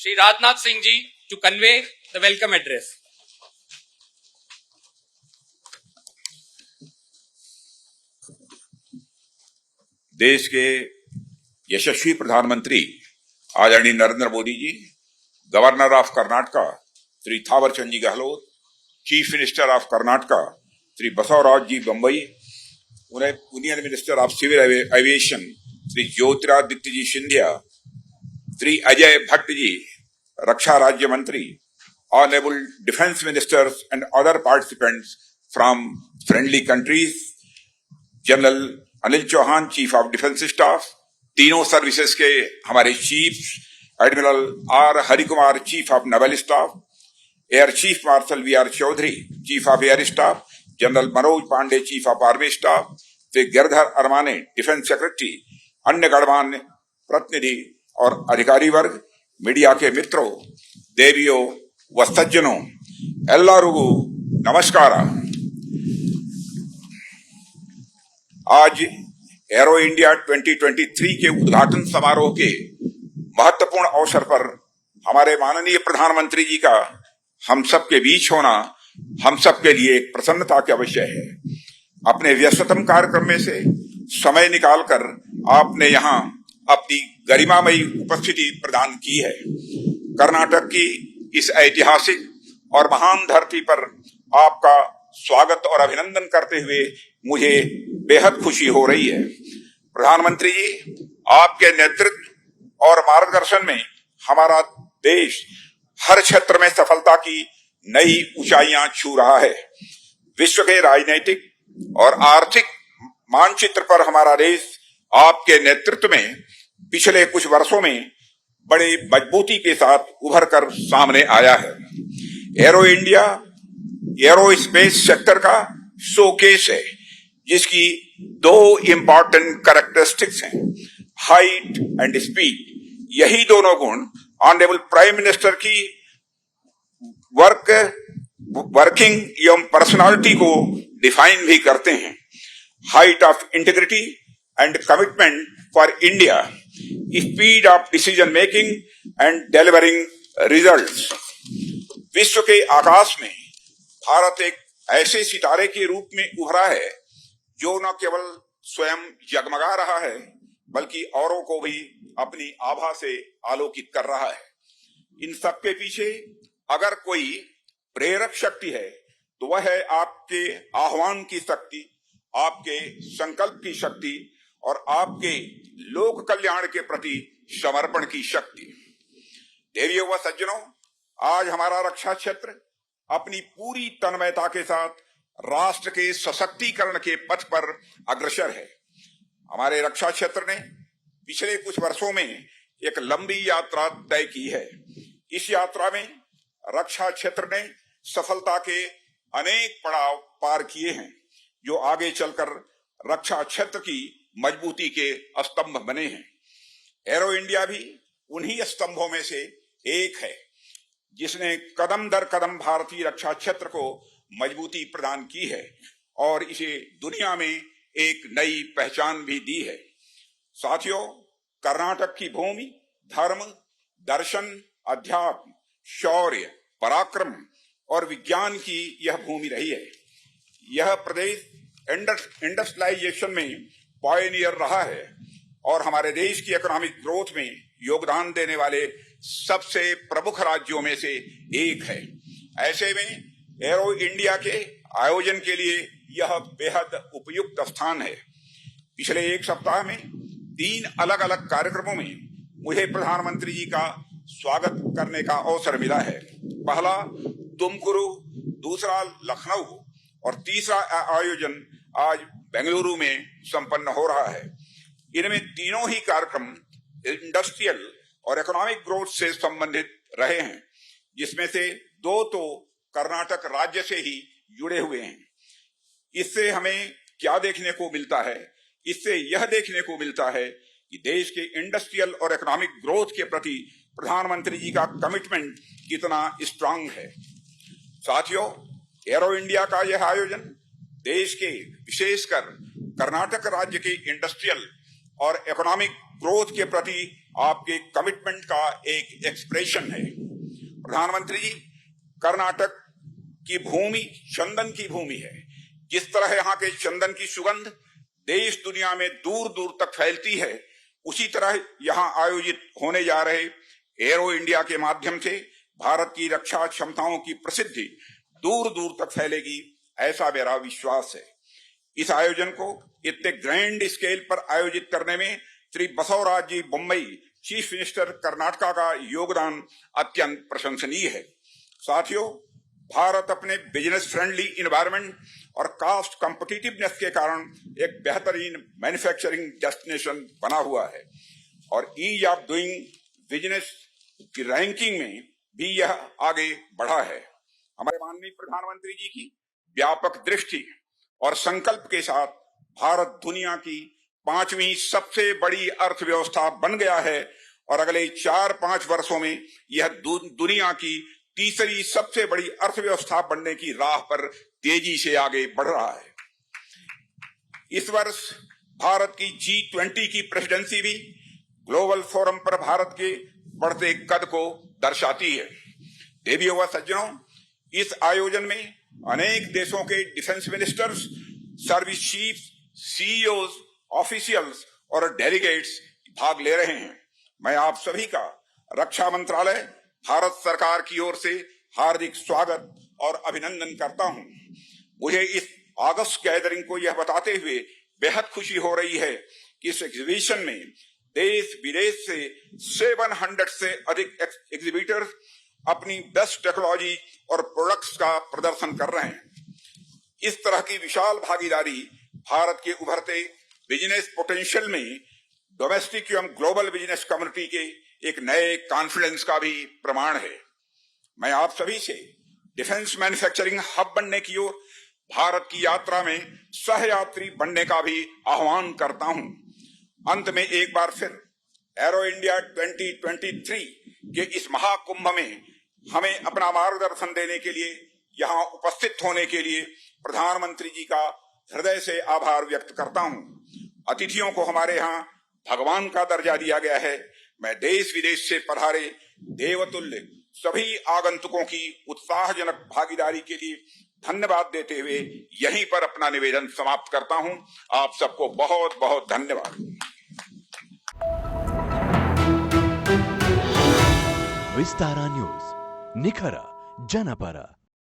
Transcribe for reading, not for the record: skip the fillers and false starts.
Shri Rajnath Singh ji to convey the welcome address. देश के यशस्वी प्रधानमंत्री आदरणीय Narendra Modi ji, governor of Karnataka Shri Thawarchand ji Gehlot, chief minister of Karnataka Shri Basavaraj ji Bommai, union minister of civil aviation Shri Jyotiraditya ji Scindia, Shri Ajay Bhatt ji रक्षा राज्य मंत्री, honourable defence ministers and other participants from friendly countries, general Anil Chauhan chief of defence staff, तीनों services के हमारे chief, admiral R Harikumar chief of naval staff, air chief marshal we are Chaudhari chief of air staff, general Manoj Pande chief of army staff, Shri Giridhar Aramane defence secretary, अन्य गणमान्य प्रतिनिधि और अधिकारी वर्ग, media के मित्रों, देवियों व सज्जनों, एल्लारुगु नमस्कार। आज एरो इंडिया 2023 के उद्घाटन समारोह के महत्वपूर्ण अवसर पर हमारे माननीय प्रधानमंत्री जी का हम सब के बीच होना हम सब के लिए एक प्रसन्नता का विषय है। अपने व्यस्ततम कार्यक्रम में से समय निकालकर आपने यहाँ अपनी गरिमामयी उपस्थिति प्रदान की है। कर्नाटक की इस ऐतिहासिक और महान धरती पर आपका स्वागत और अभिनंदन करते हुए मुझे बेहद खुशी हो रही है। प्रधानमंत्री जी, आपके नेतृत्व और मार्गदर्शन में हमारा देश हर क्षेत्र में सफलता की नई ऊंचाइयां छू रहा है। विश्व के राजनीतिक और आर्थिक मानचित्र पर हमारा देश आपके नेतृत्व में पिछले कुछ वर्षों में बड़े मजबूती के साथ उभर कर सामने आया है। एरो इंडिया एरोस्पेस सेक्टर का शोकेस है, जिसकी दो इंपॉर्टेंट कैरेक्टरिस्टिक्स हैं, हाइट एंड स्पीड। यही दोनों गुण ऑनरेबल प्राइम मिनिस्टर की वर्किंग एवं पर्सनालिटी को डिफाइन भी करते हैं। Height of integrity and commitment for India, speed of decision making and delivering results. विश्व के आकाश में भारत एक ऐसे सितारे के रूप में उभरा है जो न केवल स्वयं जगमगा रहा है बल्कि औरों को भी अपनी आभा से आलोकित कर रहा है। इन सबके पीछे अगर कोई प्रेरक शक्ति है तो वह है आपके आह्वान की शक्ति, आपके संकल्प की शक्ति और आपके लोक कल्याण के प्रति समर्पण की शक्ति। देवियों व सज्जनों, आज हमारा रक्षा क्षेत्र अपनी पूरी तन्मयता के साथ राष्ट्र के सशक्तिकरण के पथ पर अग्रसर है। हमारे रक्षा क्षेत्र ने पिछले कुछ वर्षों में एक लंबी यात्रा तय की है। इस यात्रा में रक्षा क्षेत्र ने सफलता के अनेक पड़ाव पार किए हैं, जो आगे चलकर रक्षा क्षेत्र की मजबूती के स्तंभ बने हैं। एरो इंडिया भी उन्हीं स्तंभों में से एक है, जिसने कदम दर कदम भारतीय रक्षा क्षेत्र को मजबूती प्रदान की है और इसे दुनिया में एक नई पहचान भी दी है। साथियों, कर्नाटक की भूमि धर्म, दर्शन, अध्यात्म, शौर्य, पराक्रम और विज्ञान की यह भूमि रही है। यह प्रदेश इंडस्ट्रियलाइजेशन में पायनियर रहा है और हमारे देश की इकोनॉमिक ग्रोथ में योगदान देने वाले सबसे प्रमुख राज्यों में से एक है। ऐसे में एरो इंडिया के आयोजन के लिए यह बेहद उपयुक्त स्थान है। पिछले एक सप्ताह में 3 अलग अलग कार्यक्रमों में मुझे प्रधानमंत्री जी का स्वागत करने का अवसर मिला है। पहला तुमकुरु, दूसरा लखनऊ और तीसरा आयोजन आज बेंगलुरु में संपन्न हो रहा है। इनमें तीनों ही कार्यक्रम इंडस्ट्रियल और इकोनॉमिक ग्रोथ से संबंधित रहे हैं, जिसमें से 2 तो कर्नाटक राज्य से ही जुड़े हुए हैं। इससे हमें क्या देखने को मिलता है? इससे यह देखने को मिलता है कि देश के इंडस्ट्रियल और इकोनॉमिक ग्रोथ के प्रति प्रधानमंत्री जी का कमिटमेंट कितना स्ट्रांग है। साथियों, एरो इंडिया का यह आयोजन देश के, विशेषकर कर्नाटक राज्य के इंडस्ट्रियल और इकोनॉमिक ग्रोथ के प्रति आपके कमिटमेंट का एक एक्सप्रेशन है। प्रधानमंत्री जी, कर्नाटक की भूमि चंदन की भूमि है। जिस तरह यहाँ के चंदन की सुगंध देश दुनिया में दूर दूर तक फैलती है, उसी तरह यहाँ आयोजित होने जा रहे एरो इंडिया के माध्यम से भारत की रक्षा क्षमताओं की प्रसिद्धि दूर दूर तक फैलेगी, ऐसा मेरा विश्वास है। इस आयोजन को इतने ग्रैंड स्केल पर आयोजित करने में श्री बसवराज जी बोम्मई, चीफ मिनिस्टर कर्नाटका का योगदान अत्यंत प्रशंसनीय है। साथियों, भारत अपने बिजनेस फ्रेंडली इन्वायरमेंट और कॉस्ट कॉम्पिटिटिवनेस के कारण एक बेहतरीन मैन्युफैक्चरिंग डेस्टिनेशन बना हुआ है और ईज ऑफ डूइंग बिजनेस की रैंकिंग में भी यह आगे बढ़ा है। हमारे माननीय प्रधानमंत्री जी की व्यापक दृष्टि और संकल्प के साथ भारत दुनिया की 5वीं सबसे बड़ी अर्थव्यवस्था बन गया है और अगले 4-5 वर्षों में यह दुनिया की तीसरी सबसे बड़ी अर्थव्यवस्था बनने की राह पर तेजी से आगे बढ़ रहा है। इस वर्ष भारत की G20 की प्रेसिडेंसी भी ग्लोबल फोरम पर भारत के बढ़ते कद को दर्शाती है। देवियों व सज्जनों, इस आयोजन में अनेक देशों के defence ministers, service chiefs, CEOs, officials और डेलीगेट्स भाग ले रहे हैं। मैं आप सभी का रक्षा मंत्रालय, भारत सरकार की ओर से हार्दिक स्वागत और अभिनंदन करता हूं। मुझे इस अगस्त गैदरिंग को यह बताते हुए बेहद खुशी हो रही है कि इस एग्जीबिशन में देश विदेश से 700 से अधिक एग्जीबिटर्स अपनी बेस्ट टेक्नोलॉजी और प्रोडक्ट्स का प्रदर्शन कर रहे हैं। इस तरह की विशाल भागीदारी भारत के उभरते बिजनेस पोटेंशियल में डोमेस्टिक एवं ग्लोबल बिजनेस कम्युनिटी के एक नए कॉन्फिडेंस का भी प्रमाण है। मैं आप सभी से डिफेंस मैन्युफैक्चरिंग हब बनने की ओर भारत की यात्रा में सहयात्री बनने का भी आह्वान करता हूं। अंत में एक बार फिर एरो इंडिया 2023 के इस महाकुंभ में हमें अपना मार्गदर्शन देने के लिए, यहाँ उपस्थित होने के लिए प्रधानमंत्री जी का हृदय से आभार व्यक्त करता हूं। अतिथियों को हमारे यहाँ भगवान का दर्जा दिया गया है। मैं देश विदेश से पधारे देवतुल्य सभी आगंतुकों की उत्साहजनक भागीदारी के लिए धन्यवाद देते हुए यहीं पर अपना निवेदन समाप्त करता हूं। आप सबको बहुत बहुत धन्यवाद। विस्तारा न्यूज, निखर जनपರ।